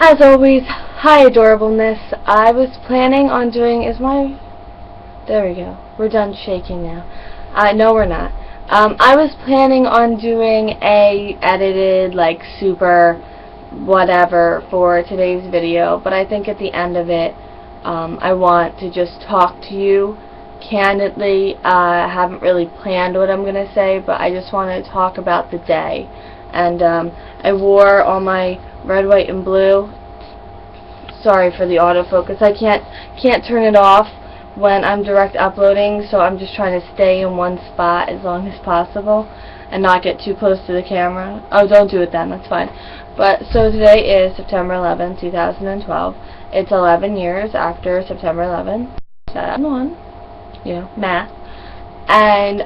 As always, hi adorableness. I was planning on doing, there we go. We're done shaking now. No we're not. I was planning on doing a edited, like, super whatever for today's video, but I think at the end of it, I want to just talk to you candidly. I haven't really planned what I'm going to say, but I just want to talk about the day. And I wore all my red, white, and blue. Sorry for the autofocus. I can't turn it off when I'm direct uploading, so I'm just trying to stay in one spot as long as possible and not get too close to the camera. Oh, don't do it then. That's fine. But so today is September 11, 2012. It's 11 years after September 11. 2001. You know, math. And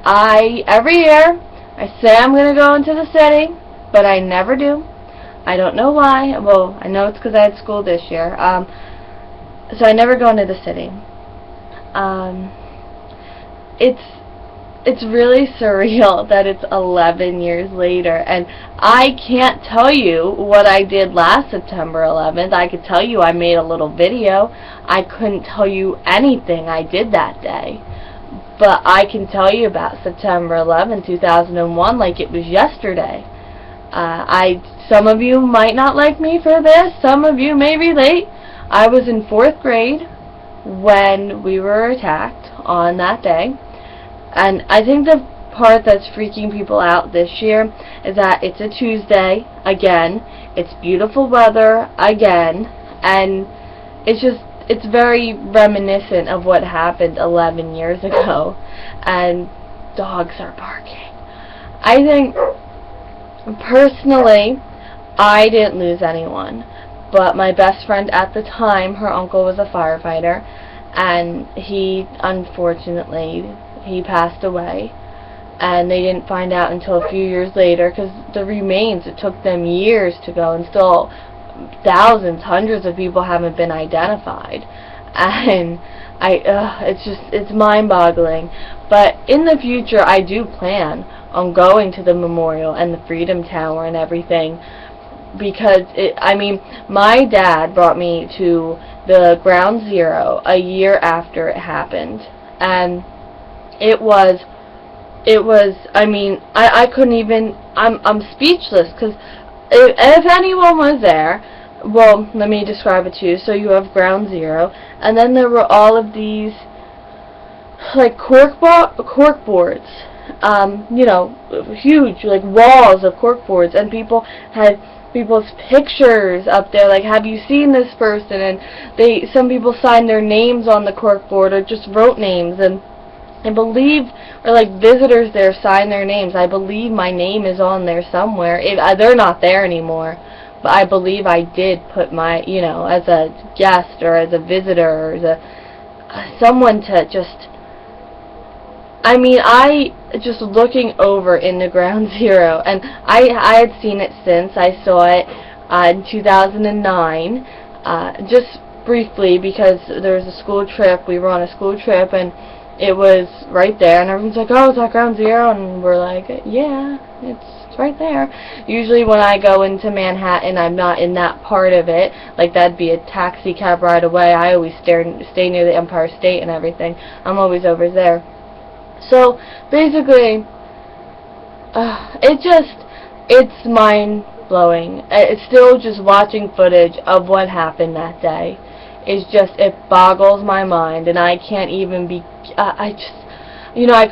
every year, I say I'm going to go into the city, but I never do. I don't know why. Well, I know it's because I had school this year. So I never go into the city. It's really surreal that it's 11 years later, and I can't tell you what I did last September 11th. I could tell you I made a little video. I couldn't tell you anything I did that day. But I can tell you about September 11, 2001 like it was yesterday. Some of you might not like me for this. Some of you may relate. I was in 4th grade when we were attacked on that day. And I think the part that's freaking people out this year is that it's a Tuesday, again. It's beautiful weather, again. And it's very reminiscent of what happened 11 years ago. And dogs are barking. I think, personally, I didn't lose anyone, but my best friend at the time, her uncle was a firefighter, and unfortunately, he passed away, and they didn't find out until a few years later, because the remains, it took them years to go, and still thousands, hundreds of people haven't been identified, and it's mind-boggling. But in the future, I do plan on going to the memorial and the Freedom Tower and everything, because my dad brought me to the Ground Zero a year after it happened, and I couldn't even, I'm speechless, because if anyone was there, well, let me describe it to you. So you have Ground Zero, and then there were all of these, like, cork boards, you know, huge, like, walls of cork boards, and people had people's pictures up there, like, have you seen this person? And some people signed their names on the cork board, or just wrote names, and I believe, or like visitors there signed their names. I believe my name is on there somewhere. They're not there anymore, but I believe I did put my, you know, as a guest or as a visitor or as someone to just, I just looking over in the Ground Zero, and I had seen it since. I saw it in 2009, just briefly, because there was a school trip. We were on a school trip, and it was right there, and everyone's like, oh, it's at Ground Zero, and we're like, yeah, it's right there. Usually when I go into Manhattan, I'm not in that part of it. Like, that'd be a taxi cab ride away. I always stay near the Empire State and everything. I'm always over there. So, basically, it's mind-blowing. It's still just watching footage of what happened that day. It boggles my mind, and I can't even I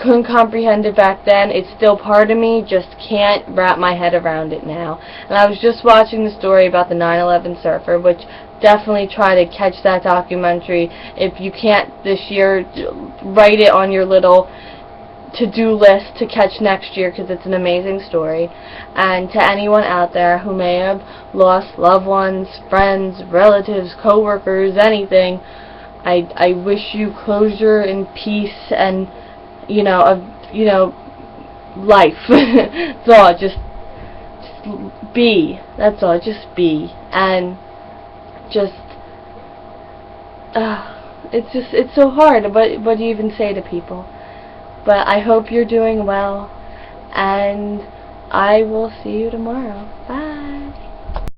couldn't comprehend it back then. It's still part of me, just can't wrap my head around it now. And I was just watching the story about the 9/11 surfer, which definitely try to catch that documentary. If you can't this year, write it on your little to-do list to catch next year, because it's an amazing story. And to anyone out there who may have lost loved ones, friends, relatives, co-workers, anything, I wish you closure and peace and, life. That's all. Just be. That's all. Just be. And it's so hard. What do you even say to people? But I hope you're doing well, and I will see you tomorrow. Bye.